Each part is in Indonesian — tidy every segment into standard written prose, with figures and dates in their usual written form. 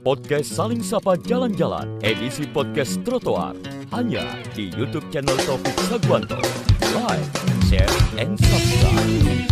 Podcast Saling Sapa Jalan-Jalan, edisi podcast trotoar, hanya di YouTube channel Taufik Sagwanto. Like, share, and subscribe.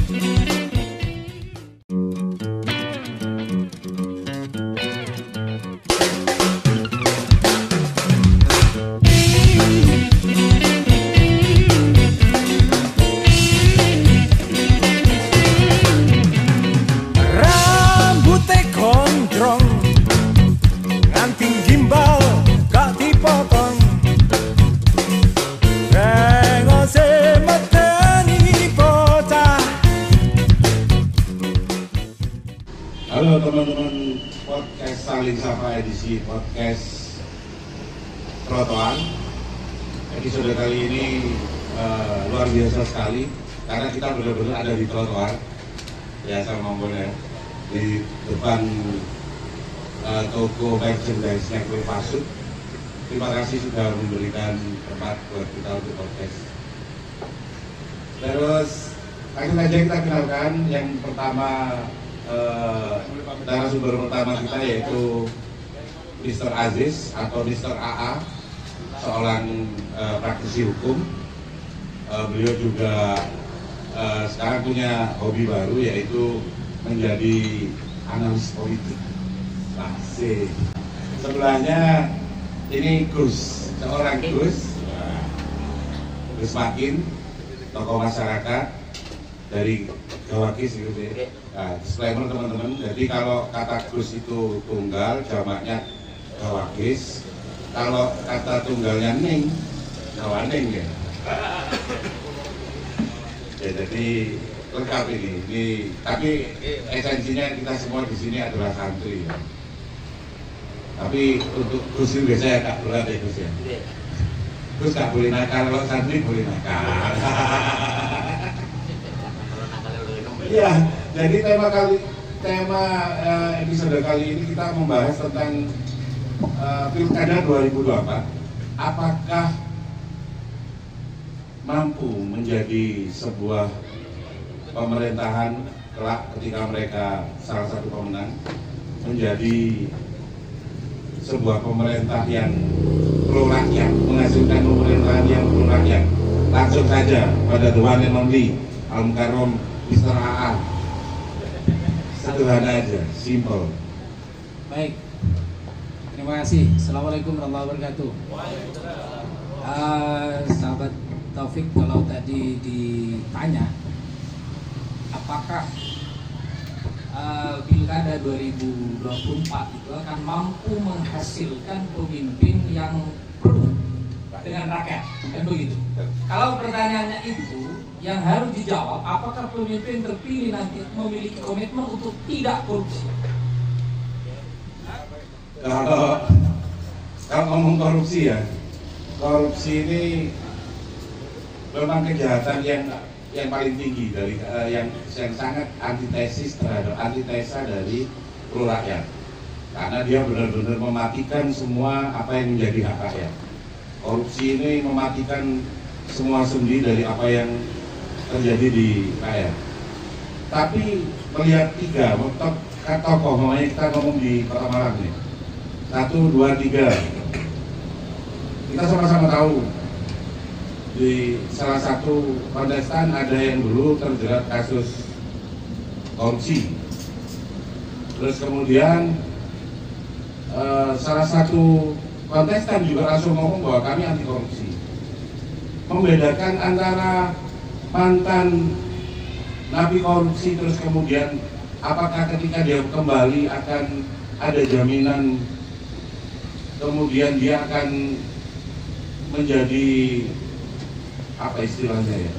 Halo teman-teman podcast Saling Sapa edisi podcast trotoar. Episode kali ini luar biasa sekali karena kita benar-benar ada di trotoar ya, sama ya, di depan toko merchandise-nya Kue Pasut. Terima kasih sudah memberikan tempat buat kita untuk podcast. Terus langsung aja kita kenalkan yang pertama. Narasumber pertama kita yaitu Mr. Aziz atau Mr. AA, seorang praktisi hukum. Beliau juga sekarang punya hobi baru yaitu menjadi analis politik. Asik. Sebelahnya ini Gus, seorang Gus Makin, tokoh masyarakat dari Gawakis gitu ya. Nah, disclaimer teman-teman, jadi kalau kata Gus itu tunggal, jamaknya Gawakis. Kalau kata tunggalnya Ning, Gawaning ya. Ya jadi lengkap ini. Tapi esensinya kita semua di sini adalah santri ya. Tapi untuk Gus itu biasanya agak berat ya Gus ya. Gus gak boleh nakal, kalau santri boleh nakal. Iya, jadi tema episode kali ini kita membahas tentang Pilkada 2024. Apakah mampu menjadi sebuah pemerintahan kelak ketika mereka salah satu pemenang, menjadi sebuah pemerintah yang pro rakyat, menghasilkan pemerintahan yang pro rakyat. Langsung saja pada the one and only Al-Mukarram Mr. AA. Sederhana aja, simple. Baik, terima kasih. Assalamualaikum warahmatullahi wabarakatuh. Sahabat Taufik, kalau tadi ditanya apakah Pilkada 2024 itu akan mampu menghasilkan pemimpin yang pro dengan rakyat, kan begitu? Kalau pertanyaannya itu, yang harus dijawab, apakah pemimpin terpilih nanti memiliki komitmen untuk tidak korupsi? Kalau ngomong korupsi ya, korupsi ini memang kejahatan yang paling tinggi dari yang sangat antitesa dari pro rakyat, karena dia benar-benar mematikan semua apa yang menjadi hak rakyat. Korupsi ini mematikan semua sendi dari apa yang terjadi di rakyat. Tapi melihat tiga tokoh, makanya kita ngomong di Kota Malang nih. 1, 2, 3. Kita sama-sama tahu di salah satu kontestan ada yang dulu terjerat kasus korupsi. Terus kemudian salah satu kontestan juga langsung ngomong bahwa kami anti korupsi. Membedakan antara mantan napi korupsi terus kemudian apakah ketika dia kembali akan ada jaminan kemudian dia akan menjadi apa istilahnya ya,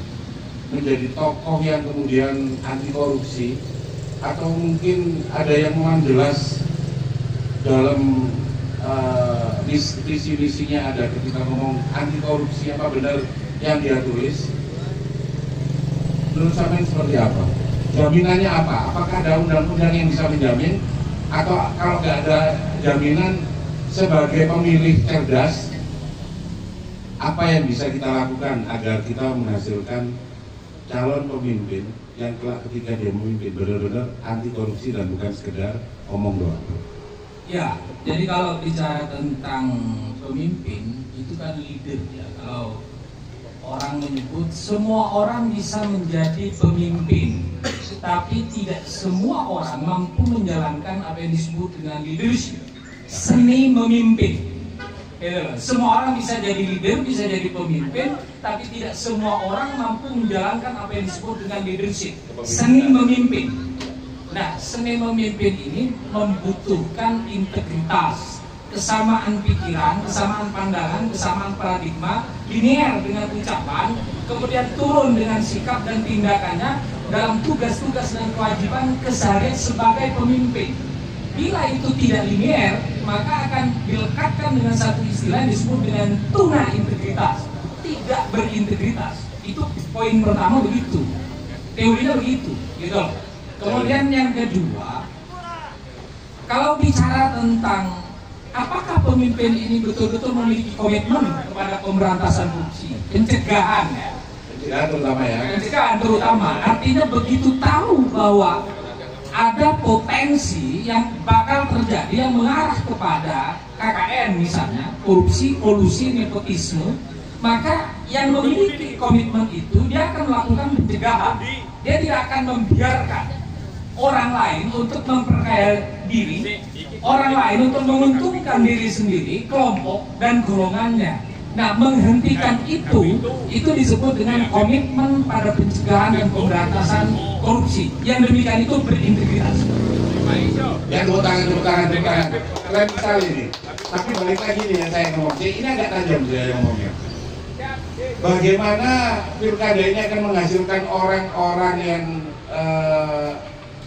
menjadi tokoh yang kemudian anti korupsi, atau mungkin ada yang memang jelas dalam visi-visinya ada ketika ngomong anti korupsi, apa benar yang dia tulis? Menurut saya seperti apa? Jaminannya apa? Apakah ada undang-undang yang bisa menjamin? Atau kalau nggak ada jaminan, sebagai pemilih cerdas, apa yang bisa kita lakukan agar kita menghasilkan calon pemimpin yang kelak ketika dia memimpin benar-benar anti korupsi dan bukan sekedar omong doang? Ya, jadi kalau bicara tentang pemimpin itu kan leader ya. Kalau orang menyebut semua orang bisa menjadi pemimpin, tapi tidak semua orang mampu menjalankan apa yang disebut dengan leadership, seni memimpin. Semua orang bisa jadi leader, bisa jadi pemimpin, tapi tidak semua orang mampu menjalankan apa yang disebut dengan leadership, seni memimpin. Nah, seni memimpin ini membutuhkan integritas, kesamaan pikiran, kesamaan pandangan, kesamaan paradigma, linear dengan ucapan, kemudian turun dengan sikap dan tindakannya dalam tugas-tugas dan kewajiban keseharian sebagai pemimpin. Bila itu tidak linear, maka akan dilekatkan dengan satu istilah yang disebut dengan tuna integritas, tidak berintegritas. Itu poin pertama begitu, teorinya begitu, gitu. Kemudian yang kedua, kalau bicara tentang apakah pemimpin ini betul-betul memiliki komitmen kepada pemberantasan korupsi, pencegahan ya, pencegahan terutama ya, pencegahan terutama, artinya begitu tahu bahwa ada potensi yang bakal terjadi yang mengarah kepada KKN misalnya, korupsi, kolusi, nepotisme, maka yang memiliki komitmen itu dia akan melakukan pencegahan. Dia tidak akan membiarkan orang lain untuk memperkaya diri, orang lain untuk menguntungkan diri sendiri, kelompok dan golongannya. Nah, menghentikan itu disebut dengan komitmen pada pencegahan dan pemberantasan korupsi. Yang demikian itu berintegritas. Ya, tepuk tangan. Keren sekali nih. Tapi balik lagi nih yang saya ngomong. Ini agak tajam saya ngomongnya. Bagaimana pilkada ini akan menghasilkan orang-orang yang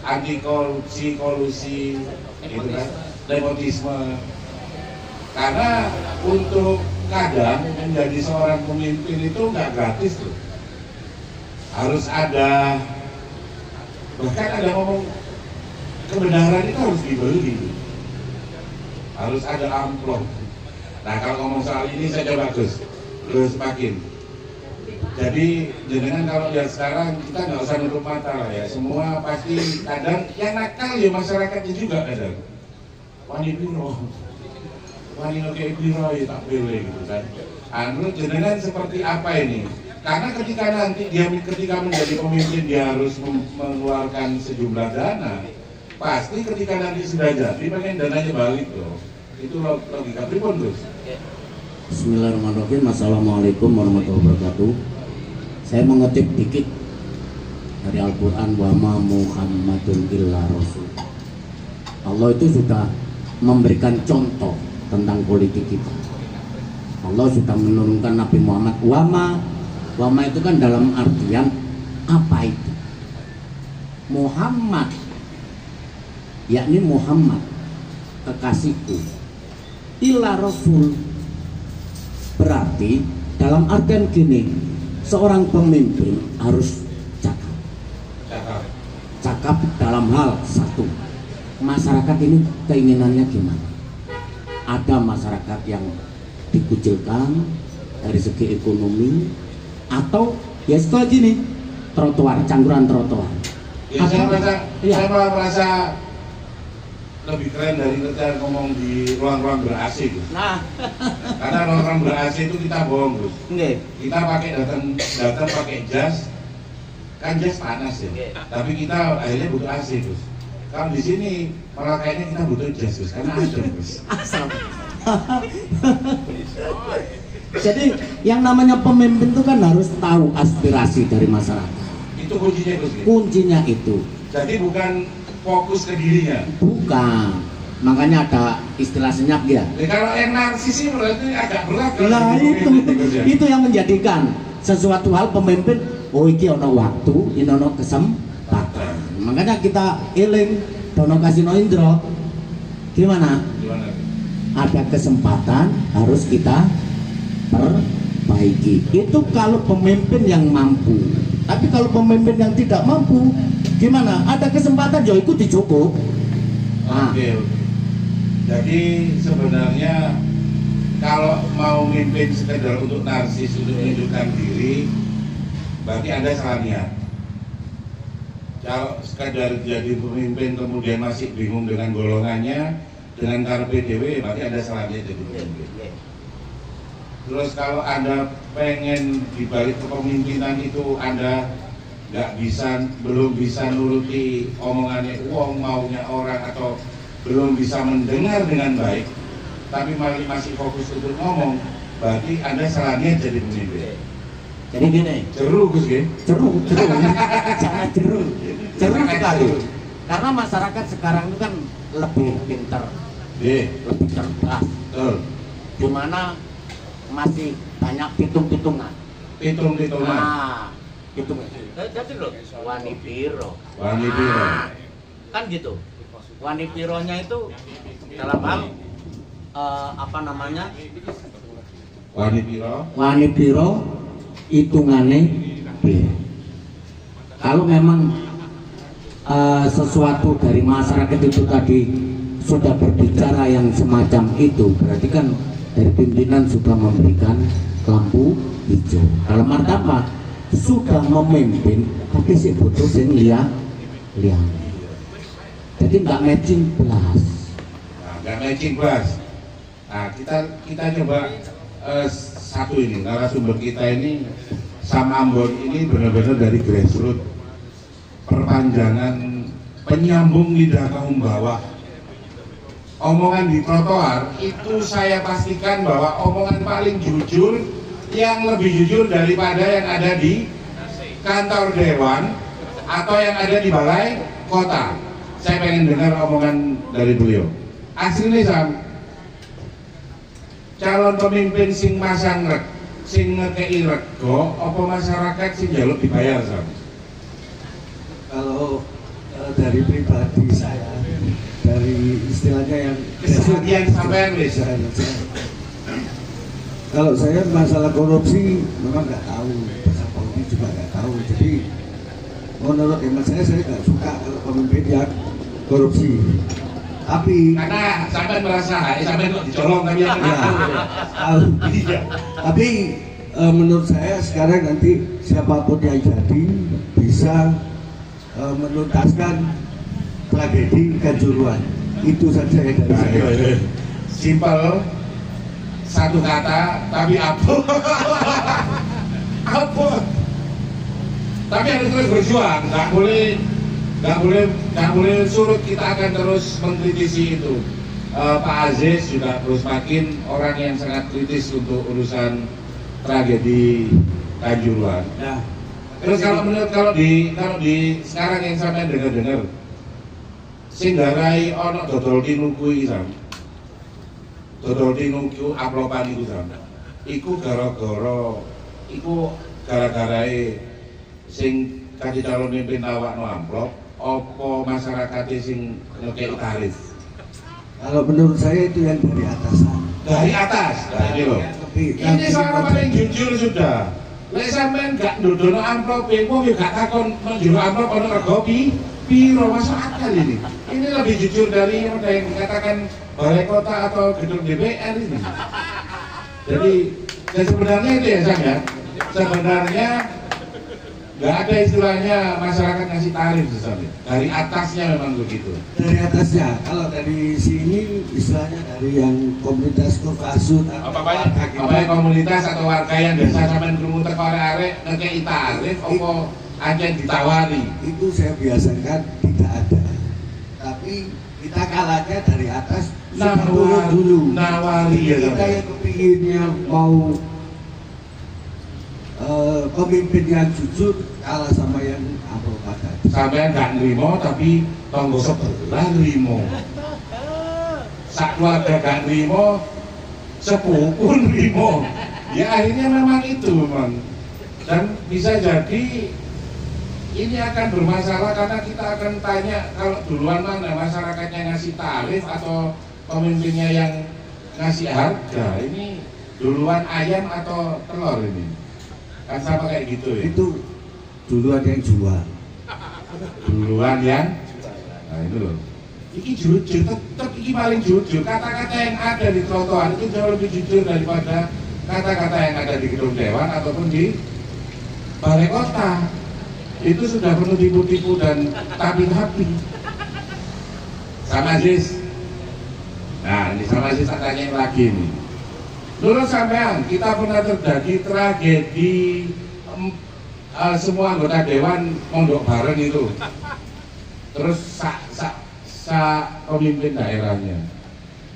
anti korupsi, kolusi, gitu kan, nepotisme. Karena untuk kadang menjadi seorang pemimpin itu nggak gratis tuh, harus ada, bahkan ada ngomong kebenaran itu harus dibeli, harus ada amplop. Nah, kalau ngomong soal ini saya coba Gus makin. Jadi jenengan kalau lihat sekarang kita nggak usah nutup mata lah ya, semua pasti kadang yang nakal ya masyarakatnya juga kadang. Wani piro kayak piro ya tak pilih gitu kan. Menurut jenengan seperti apa ini? Karena ketika menjadi pemimpin dia harus mengeluarkan sejumlah dana. Pasti ketika nanti sudah jadi pengen dananya balik loh. Itu logika pripun Gus? Bismillahirrahmanirrahim. Assalamualaikum warahmatullahi wabarakatuh. Saya mengutip dikit dari Al-Quran, wa ma Muhammadun illa rasul. Allah itu sudah memberikan contoh tentang politik kita. Allah sudah menurunkan Nabi Muhammad. Wama itu kan dalam artian apa itu? Muhammad, yakni Muhammad kekasihku. Illa rasul berarti dalam artian gini, seorang pemimpin harus cakap dalam hal satu, masyarakat ini keinginannya gimana. Ada masyarakat yang dikucilkan dari segi ekonomi, atau ya setelah gini trotoar, cangkuran trotoar. Ya, saya merasa lebih keren dari kita ngomong di ruang-ruang ber-AC Gus. Nah, karena ruang-ruang ber-AC itu kita bohong Gus. Kita pakai datang pakai jas, kan jas panas ya. Tapi kita akhirnya butuh AC Gus. Kalau di sini malah kayaknya kita butuh jas Gus, karena adem Gus. Asal. Jadi yang namanya pemimpin itu kan harus tahu aspirasi dari masyarakat. Itu kuncinya Gus. Kuncinya itu. Jadi bukan fokus ke dirinya. Bukan. Makanya ada istilah senyap ya. Kalau yang narsis ini berarti agak berat. Nah itu yang menjadikan sesuatu hal pemimpin. Oh iki ono waktu, ini ono kesempatan. Makanya kita eling Dono Kasino Indro. Gimana? Ada kesempatan harus kita perbaiki. Itu kalau pemimpin yang mampu. Tapi kalau pemimpin yang tidak mampu, gimana? Ada kesempatan ya ikuti cukup. Oke. Jadi sebenarnya kalau mau mimpin sekedar untuk narsis, untuk menunjukkan diri, berarti Anda salah niat. Kalau sekedar jadi pemimpin kemudian masih bingung dengan golongannya, dengan karepe dhewe, berarti Anda salahnya jadi pemimpin. Terus kalau Anda pengen di balik kepemimpinan itu Anda belum bisa nuruti omongannya uang, maunya orang, atau belum bisa mendengar dengan baik, tapi masih fokus untuk ngomong, berarti Anda salahnya jadi pemimpin. Jadi gini, Jeru Gus Ge. Jeru, sangat jeru sekali. Karena masyarakat sekarang itu kan lebih pintar, lebih cerdas, dimana masih banyak hitung-hitungan. Nah, hitungan. Jadi loh, wani piro. Kan gitu. Wani pironya itu dalam hal apa namanya? Wani piro hitungannya kalau memang sesuatu dari masyarakat itu tadi sudah berbicara yang semacam itu, berarti kan dari pimpinan sudah memberikan lampu hijau. Dalam arti apa? Sudah memimpin tapi si butuh sing liang. Jadi nggak matching belas. Nah, kita coba satu ini, narasumber kita ini Sam Ambon ini benar-benar dari grassroots, perpanjangan penyambung lidah kaum bawah. Omongan di trotoar itu saya pastikan bahwa omongan paling jujur, yang lebih jujur daripada yang ada di kantor dewan atau yang ada di balai kota. Saya pengen dengar omongan dari beliau. Aslinya Sam, calon pemimpin sing masang sing ngekei rego, apa masyarakat sing njaluk dibayar Sam? Kalau dari pribadi saya, dari istilahnya yang sampean wis. Kalau saya masalah korupsi memang nggak tahu, pasal politik juga nggak tahu. Jadi menurut hemat saya nggak suka kalau pemimpin yang korupsi. Tapi karena sampai merasa sampai kok dicolong tapi yang iya. Tapi menurut saya sekarang nanti siapapun yang jadi bisa menuntaskan tragedi Kanjuruhan. Itu saja yang dari saya. Simpel, satu kata tapi apa? Tapi harus terus berjuang, nggak boleh surut. Kita akan terus mengkritisi itu. Pak Aziz juga terus makin orang yang sangat kritis untuk urusan tragedi Kanjuruhan. Nah, terus kalau di sekarang yang sampai dengar sing garai ono dodol tinuku iki Sam. Dodol tinuku aplopan iku Sam. Iku gara-garae sing kaki calon mimpin awakno amplop, opo masyarakatnya sing ngekei tarif? kalau menurut saya itu yang dari atasan. Dari atas, ini loh. Ini seorang paling jujur sudah. Lek sampean gak ndodono amplop, wong yo gak takon njero amplop ono rego piro, masuk akal ini. Ini lebih jujur dari yang dikatakan balai kota atau gedung DPR ini. Jadi sebenarnya itu ya Sam ya. Sebenarnya nggak ada istilahnya masyarakat ngasih tarif sesuatu. Dari atasnya memang begitu. Dari atasnya, kalau dari sini istilahnya dari yang komunitas Kopasut apa komunitas atau warga yang biasa sampean krungu teko arek-arek ngekei tarif apa aja ditawari. Itu saya biasakan tidak ada. Tapi kita kalahnya dari atas turun dulu. Nawari ya. Kita yang kepinginnya mau pemimpin yang jujur kalah sama yang apa-apa. Sampean gak nrimo tapi tonggo sebelah nrimo. Sak keluarga gak nrimo, sepupu nrimo. Ya akhirnya memang itu memang. Dan bisa jadi ini akan bermasalah karena kita akan tanya kalau duluan mana masyarakatnya ngasih tarif atau pemimpinnya yang ngasih harga. Ini duluan ayam atau telur ini? Kan sama kayak gitu ya. Itu duluan yang jual. Duluan yang, nah itu loh. Iki jujur, tetap iki paling jujur. Kata-kata yang ada di trotoar itu jauh lebih jujur daripada kata-kata yang ada di gedung dewan ataupun di balai kota. Itu sudah penuh tipu-tipu dan tapi-tapi. Sama Aziz, Nah, ini sama sih tak tanyain lagi nih. Menurut sampean, kita pernah terjadi tragedi semua anggota dewan mondok bareng itu. Terus pemimpin daerahnya.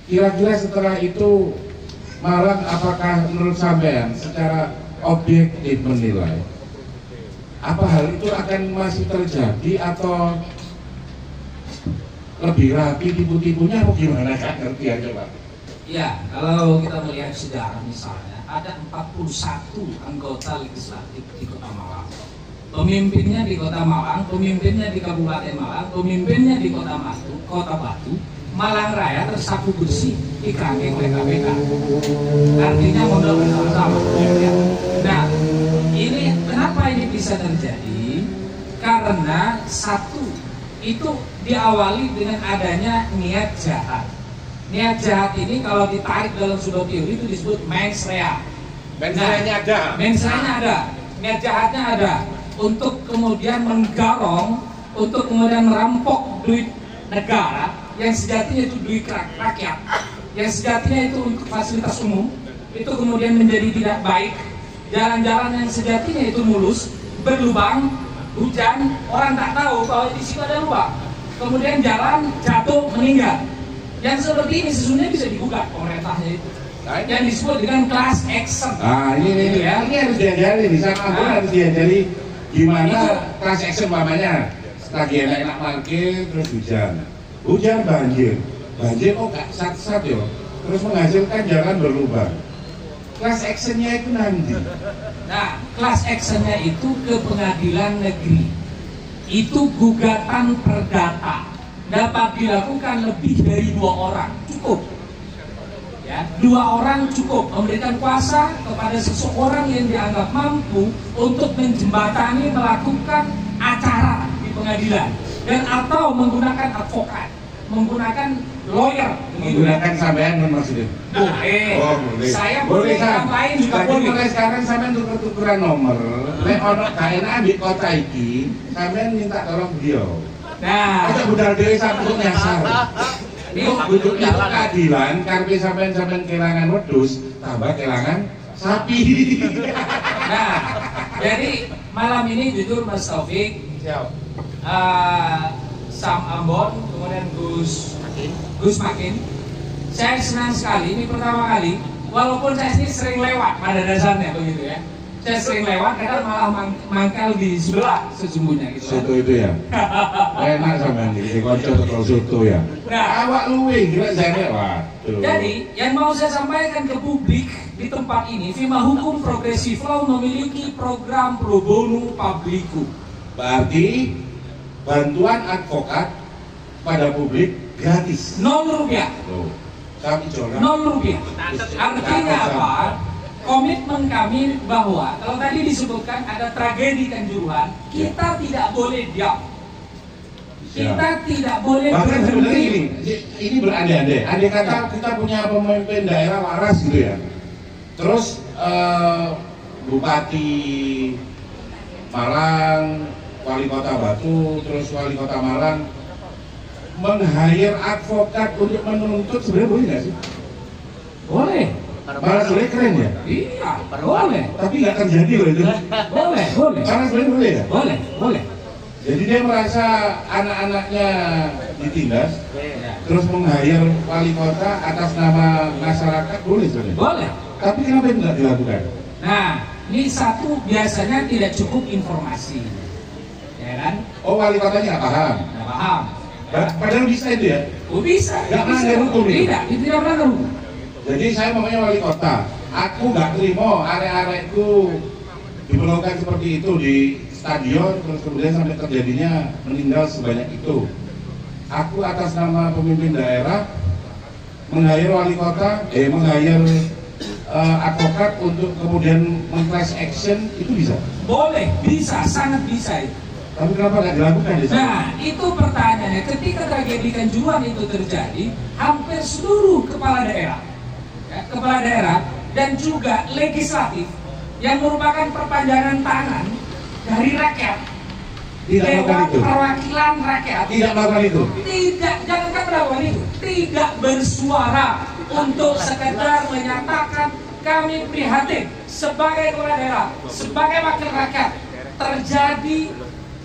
Kira-kira setelah itu Malang apakah menurut sampean secara objektif menilai apa hal itu akan masih terjadi atau lebih rapi tipu-tipunya atau gimana, kan ngerti aja Pak? Ya, kalau kita melihat sejarah misalnya ada 41 anggota legislatif di Kota Malang. Pemimpinnya di Kota Malang, pemimpinnya di Kabupaten Malang, pemimpinnya di Kota Batu, Malang Raya tersapu bersih dikerangkeng oleh KPK. Artinya modal bersama-sama. Ya. Nah, ini kenapa ini bisa terjadi? Karena satu, itu diawali dengan adanya niat jahat. Niat jahat ini kalau ditarik dalam sudut teori itu disebut mens rea. Mens reanya ada. Mens reanya ada. Niat jahatnya ada untuk kemudian menggarong, untuk kemudian merampok duit negara yang sejatinya itu duit rakyat, yang sejatinya itu untuk fasilitas umum, itu kemudian menjadi tidak baik. Jalan-jalan yang sejatinya itu mulus, berlubang, hujan, orang tak tahu bahwa di situ ada lubang. Kemudian jalan jatuh meninggal. Yang seperti ini sesungguhnya bisa digugat pemerintahnya itu. Yang disebut dengan class action. Ah, ini harus diajari nih, sama harus diajari gimana class action mamanya. Lagi enak-enak parkir terus hujan banjir kok gak sat-sat yo, terus menghasilkan jalan berlubang. Class actionnya itu nanti. Nah, class actionnya itu ke pengadilan negeri. Itu gugatan perdata. Dapat dilakukan lebih dari 2 orang, cukup. Ya, 2 orang cukup memberikan kuasa kepada seseorang yang dianggap mampu untuk menjembatani melakukan acara di pengadilan dan atau menggunakan advokat, menggunakan lawyer, menggunakan sampean maksudnya. Boleh. Oh, boleh. Saya boleh, yang lain juga jadi boleh. mulai sekarang sampean tuker-tukeran nomor. Nek ono gak enak di kota iki, sampean minta tolong beliau. Nah, ada budal dhewe sampeyan nyasar. Itu butuh keadilan, karpe sampean kelangan wedhus, tambah kelangan sapi. Nah, jadi malam ini jujur Mas Taufik, Sam Ambon, kemudian Gus Makin, saya senang sekali, ini pertama kali, walaupun saya ini sering lewat pada dasarnya begitu ya. Saya sering lewat, kadang malah mangkal di sebelah sesungguhnya gitu. Soto itu ya? Enak sama nih, konco atau soto ya? Nah, awak luwe, gila saya waduh. Jadi, yang mau saya sampaikan ke publik di tempat ini, Fima Hukum Progresif Law memiliki program pro bono publiku. Berarti bantuan advokat pada publik gratis. 0 rupiah. Tuh, kami jualan 0 rupiah. Artinya apa? Komitmen kami bahwa kalau tadi disebutkan ada tragedi Kanjuruhan, kita tidak boleh diam. Kita tidak boleh bahkan sebenarnya berhenti. ini berandai-andai. Andai kata kita punya pemimpin daerah waras gitu ya. Terus Bupati Malang, Wali Kota Batu, terus Wali Kota Malang meng-hire advokat untuk menuntut, sebenarnya boleh nggak sih? Boleh. Malah sebenarnya keren ya? Iya, boleh. Tapi nggak terjadi loh itu. Boleh, boleh. Karena sebenarnya boleh ya? Boleh, boleh. Jadi dia merasa anak-anaknya ditindas, terus meng-hire wali kota atas nama masyarakat, boleh sebenarnya? Boleh. Tapi kenapa itu nggak dilakukan? Nah, ini satu biasanya tidak cukup informasi. Ya kan? Oh, wali kotanya nggak paham? Nggak paham. Padahal bisa itu ya? Oh bisa. Nggak bisa. melanggar hukum itu? Tidak, itu tidak melanggar hukum. Jadi saya mamanya wali kota, aku nggak terima arek-arekku diperlakukan seperti itu di stadion, terus kemudian sampai terjadinya meninggal sebanyak itu. Aku atas nama pemimpin daerah meng-hire wali kota, meng-hire advokat untuk kemudian meng-class action, itu bisa? Boleh, bisa, sangat bisa itu. Tapi kenapa nggak dilakukan di sana? Nah, itu pertanyaannya. Ketika tragedi Kanjuruhan itu terjadi, hampir seluruh kepala daerah, kepala daerah dan juga legislatif yang merupakan perpanjangan tangan dari rakyat, Tidak melakukan itu. Perwakilan rakyat. Tidak melakukan itu. Tidak, jangankan melakukan itu. Tidak bersuara untuk sekedar menyatakan kami prihatin sebagai kepala daerah, sebagai wakil rakyat terjadi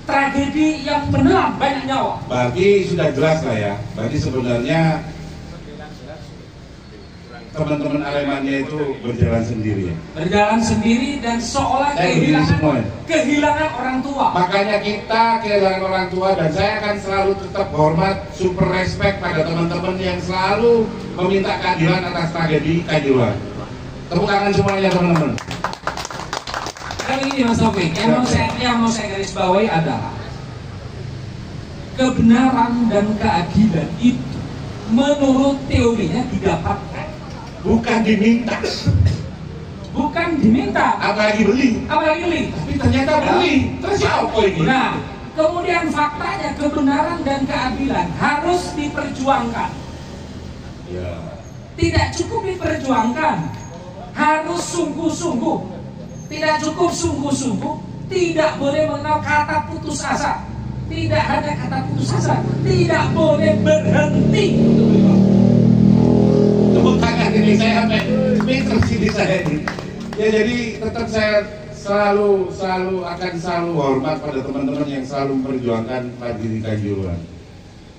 tragedi yang menelan banyak nyawa. Berarti sudah jelas lah ya. Berarti sebenarnya teman-teman Aremania itu berjalan sendiri ya. Berjalan sendiri dan seolah kehilangan orang tua. Makanya kita kehilangan orang tua, dan saya akan selalu tetap hormat, super respect pada teman-teman yang selalu meminta keadilan atas tragedi Kanjuruhan. Tepuk tangan semuanya teman-teman. Kali ini Mas Taufik, yang mau saya garis bawahi adalah kebenaran dan keadilan itu menurut teorinya didapatkan, bukan diminta. Bukan diminta. Apalagi beli. Tapi ternyata beli. Terus apa ini? Nah, kemudian faktanya kebenaran dan keadilan harus diperjuangkan. Ya. Tidak cukup diperjuangkan, harus sungguh-sungguh. Tidak cukup sungguh-sungguh, tidak boleh mengenal kata putus asa. Tidak hanya kata putus asa, tidak boleh berhenti untuk berjuang. Tepuk tangan ini saya sampai terus ini saya ini. Ya jadi tetap saya selalu akan hormat pada teman-teman yang selalu memperjuangkan tragedi Kanjuruhan.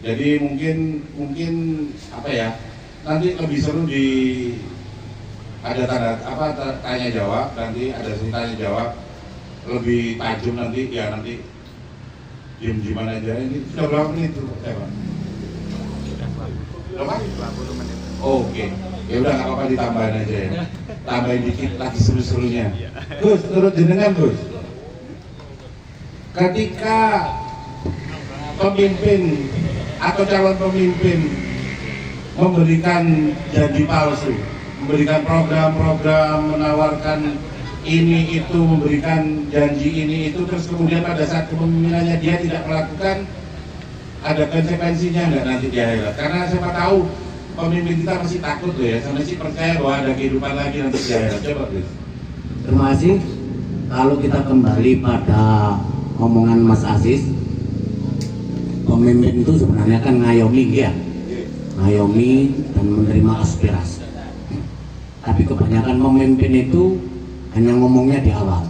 Jadi mungkin apa ya, nanti lebih seru di ada tanya jawab, nanti ada tanya jawab lebih tajam nanti ya, nanti diem aja. Ini sudah berapa menit tuh Pak? Berapa? 50 menit. Oke. Ya udah nggak apa-apa, ditambahin aja ya. Tambahin dikit lagi seru-serunya. Gus, turut jenengan Gus. Ketika pemimpin atau calon pemimpin memberikan janji palsu, memberikan program-program, menawarkan ini itu, memberikan janji ini itu, terus kemudian pada saat kepemimpinannya dia tidak melakukan, ada konsekuensinya nggak nanti di akhirat? Karena siapa tahu pemimpin kita masih takut loh ya, masih percaya bahwa ada kehidupan lagi nanti di akhirat. Coba please. Terima kasih. Kalau kita kembali pada omongan Mas Aziz, pemimpin itu sebenarnya kan ngayomi ya, ngayomi dan menerima aspirasi. Tapi kebanyakan pemimpin itu hanya ngomongnya di awal.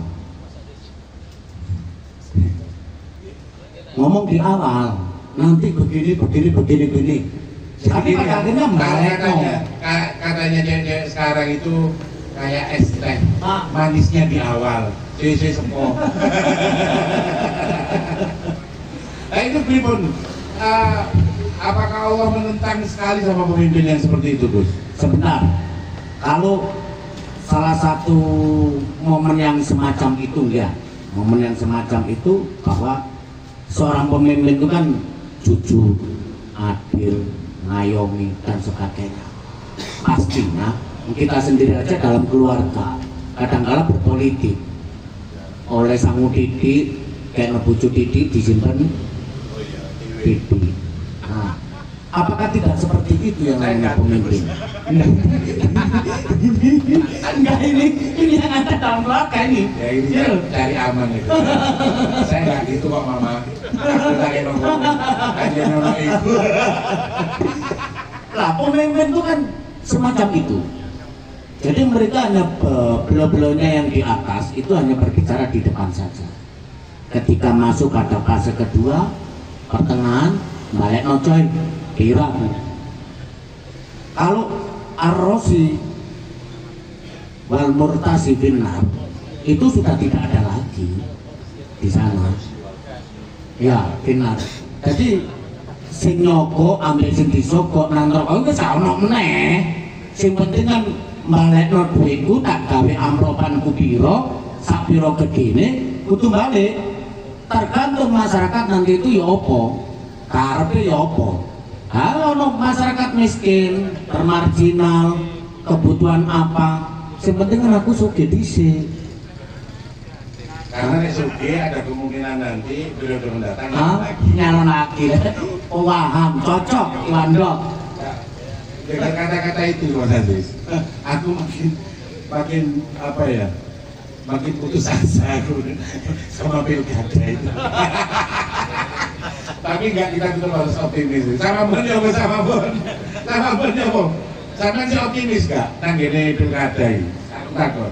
Ngomong di awal, nanti begini. Tapi pada akhirnya katanya cewek sekarang itu kayak es teh, manisnya di awal, cuy semua. Nah itu pripun? Apakah Allah menentang sekali sama pemimpin yang seperti itu, Gus? Sebentar. Kalau salah satu momen yang semacam itu bahwa seorang pemimpin itu kan jujur, adil, ngayomi dan sebagainya. Pastinya kita sendiri aja dalam keluarga kadang-kala berpolitik. Oleh sangu didik, kayak ngebujuk didik disimpan didik. Nah, apakah tidak seperti itu yang namanya pemimpin? Enggak, ini yang ada dalam keluarga ini. Ya ini cari aman itu. Saya nggak gitu kok Mama. Aku cari nongkrong, hanya nongkrong ibu. Lah pemimpin itu kan semacam itu. Jadi mereka hanya beliau-beliaunya yang di atas itu hanya berbicara di depan saja. Ketika masuk pada fase kedua, pertengahan, balik nocoy, kira. Kalau ar-rosi wal murtasi finnar itu sudah tidak ada lagi di sana. Ya, finnar. Jadi sing nyogok ambil sing disogok nang neraka wis gak ono meneh. Sing penting kan balekno duitku tak gawe amropan pira, sak pira gedene kudu balik. Tergantung masyarakat nanti itu ya apa, karepe ya apa. Kalau masyarakat miskin, termarginal, kebutuhan apa, yang penting kan aku sugih dhisik. Karena nek sugih ada kemungkinan nanti periode mendatang nyalon lagi. Paham, cocok, Wandok. Dengan kata-kata itu Mas Aziz, aku makin apa ya, makin putus asa aku sama pilkada itu. Tapi enggak, kita tetap harus optimis. Sama Bon ya, sama Bon. Sama Bon ya, Bon. Sama si optimis gak? Nang gini pilkada ini. Aku takut.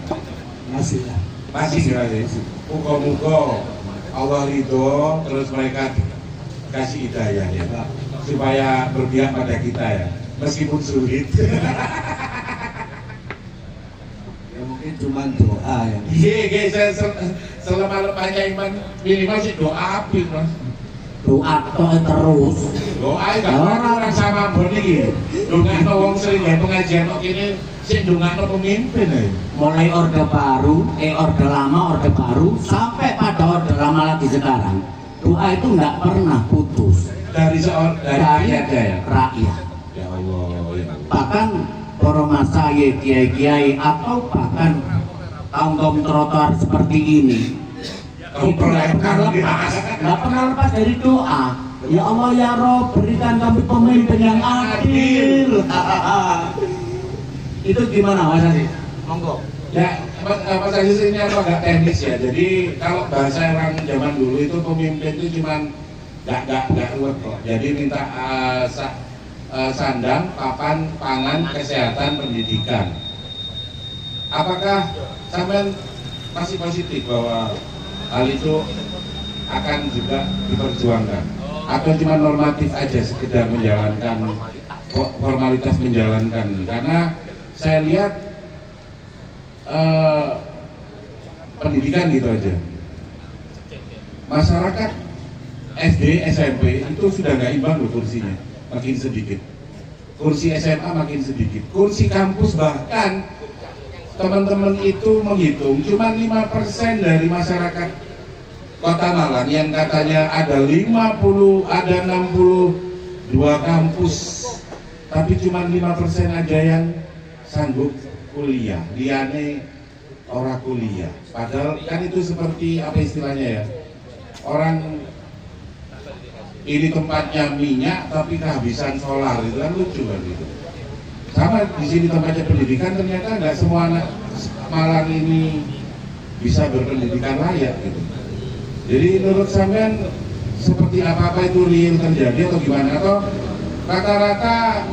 Masih lah. Masih gratis. Muka-muka Allah ridho, terus mereka kasih hidayah ya, supaya berpihak pada kita ya, meskipun sulit. Ya mungkin cuma doa ya. Iya, saya selama-lamanya iman minimal sih doa api mas. Doa terus. Doa gak orang sama Bon iki. Dongakno wong sering ya pengajian kok kene sik dongakno pemimpin ae. Mulai orde baru, orde lama, orde baru, sampai pada orde lama lagi sekarang, doa itu nggak pernah putus Dari rakyat ya. Rakyat. Ya Allah, ya Allah. Bahkan para masayikh, kiai-kiai, atau bahkan kaum trotoar seperti ini, itu nggak pernah lepas dari doa. Ya Allah ya Rob, berikan kami pemimpin yang adil. Itu gimana Mas Aziz? Monggo. Ya, Mas Aziz ini agak teknis ya. Jadi kalau bahasa orang zaman dulu itu pemimpin itu cuman nggak ruwet kok. Jadi minta sandang, papan, pangan, kesehatan, pendidikan. Apakah sampean masih positif bahwa hal itu akan juga diperjuangkan? Atau cuma normatif aja, sekedar menjalankan formalitas menjalankan? Karena saya lihat pendidikan gitu aja, masyarakat SD, SMP itu sudah nggak imbang loh kursinya, makin sedikit. Kursi SMA makin sedikit, kursi kampus bahkan teman-teman itu menghitung cuma 5% dari masyarakat Kota Malang yang katanya ada 62 kampus, tapi cuma 5% aja yang sanggup kuliah, liane orang kuliah. Padahal kan itu seperti apa istilahnya ya, orang ini tempatnya minyak tapi kehabisan solar, itu kan lucu kan gitu. Sama di sini tempatnya pendidikan, ternyata nggak semua anak Malang ini bisa berpendidikan layak gitu. Jadi menurut sampean seperti apa itu real terjadi atau gimana? Atau rata-rata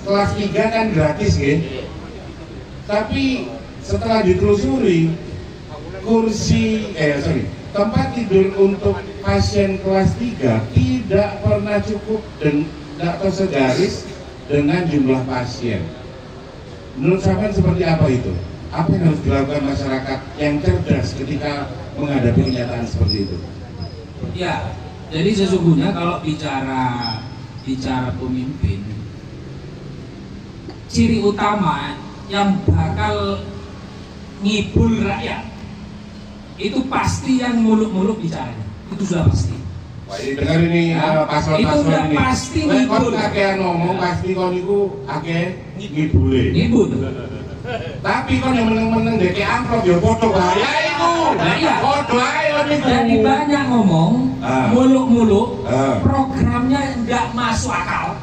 kelas 3 kan gratis gitu, tapi setelah ditelusuri tempat tidur untuk pasien kelas 3 tidak pernah cukup dan tidak segaris dengan jumlah pasien. Menurut sampean seperti apa itu? Apa yang harus dilakukan masyarakat yang cerdas ketika menghadapi kenyataan seperti itu? Ya, jadi sesungguhnya kalau bicara pemimpin, ciri utama yang bakal ngibul rakyat itu pasti yang muluk-muluk bicaranya, itu sudah pasti. Wah, ini dengar ini paslon-paslon ini. Itu udah pasti ngibul. Kon akeh ngomong pasti kon niku akeh ngibule. Ngibul. Tapi kon yang meneng-meneng dek amplop ya foto bahaya itu. Nah, iya. Foto ae niku. Jadi banyak ngomong, muluk-muluk, programnya nggak masuk akal.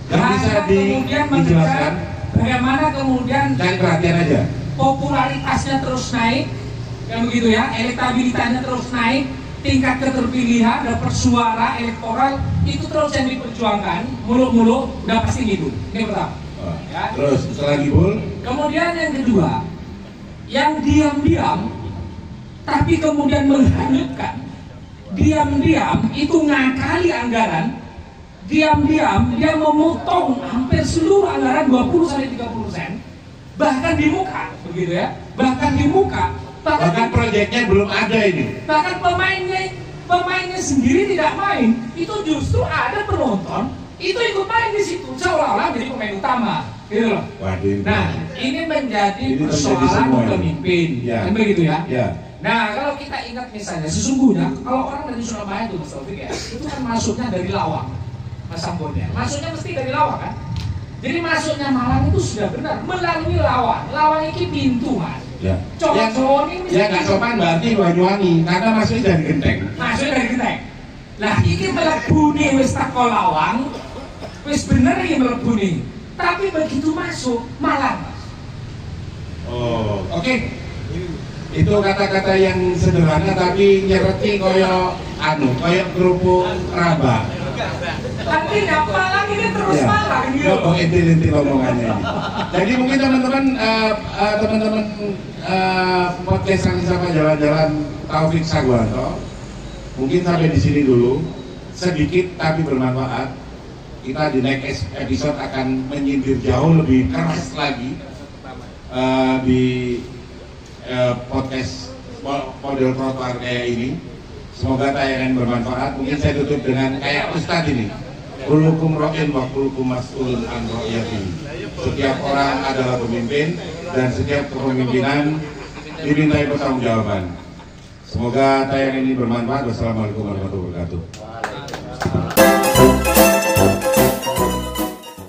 Yang bisa kemudian dijelaskan? Bagaimana kemudian Cari perhatian aja. Popularitasnya terus naik, kan begitu ya, elektabilitasnya terus naik, tingkat keterpilihan, dapat suara elektoral itu terus yang diperjuangkan, muluk-muluk udah pasti ngibul. Ini pertama. Ya. Terus setelah ngibul, kemudian yang kedua, yang diam-diam tapi kemudian menghanyutkan, diam-diam itu ngakali anggaran, diam-diam dia memotong hampir seluruh anggaran 20-30%, bahkan di muka, begitu ya, bahkan di muka, bahkan proyeknya belum ada ini. bahkan pemainnya sendiri tidak main, itu justru ada penonton itu ikut main di situ seolah-olah jadi pemain utama, gitu loh. Waduh. Nah, ini menjadi Ini persoalan pemimpin, ya. kan begitu ya? Ya. Nah, kalau kita ingat misalnya, sesungguhnya kalau orang dari Surabaya itu, Mas Taufik ya, itu kan masuknya dari Lawang, Mas Ambon ya, masuknya mesti dari Lawang kan? Jadi masuknya Malang itu sudah benar melalui Lawang. Lawang ini pintu mas. Ya. Cowok ini ya nggak sopan berarti Banyuwangi karena masuknya dari Genteng. masuk dari Genteng. Nah, ini melebuni wis teko Lawang, wis bener ini melebuni. Tapi begitu masuk Malang mas. Oh, oke. Itu kata-kata yang sederhana tapi nyereti koyo kerupuk raba. Nanti malah ini terus malah gitu. Oh, inti-inti omongannya ini. Jadi mungkin teman-teman podcast yang sama jalan-jalan Taufik Sagwanto mungkin sampai di sini dulu, sedikit tapi bermanfaat. Kita di next episode akan menyindir jauh lebih keras lagi di podcast model trotoar kayak ini. Semoga tayangan bermanfaat. Mungkin saya tutup dengan kayak Ustadz ini. Kullukum ra'in wa kullukum mas'ulun an ra'iyatihi. Setiap orang adalah pemimpin dan setiap kepemimpinan dimintai pertanggungjawaban. Semoga tayangan ini bermanfaat. Wassalamualaikum warahmatullahi wabarakatuh.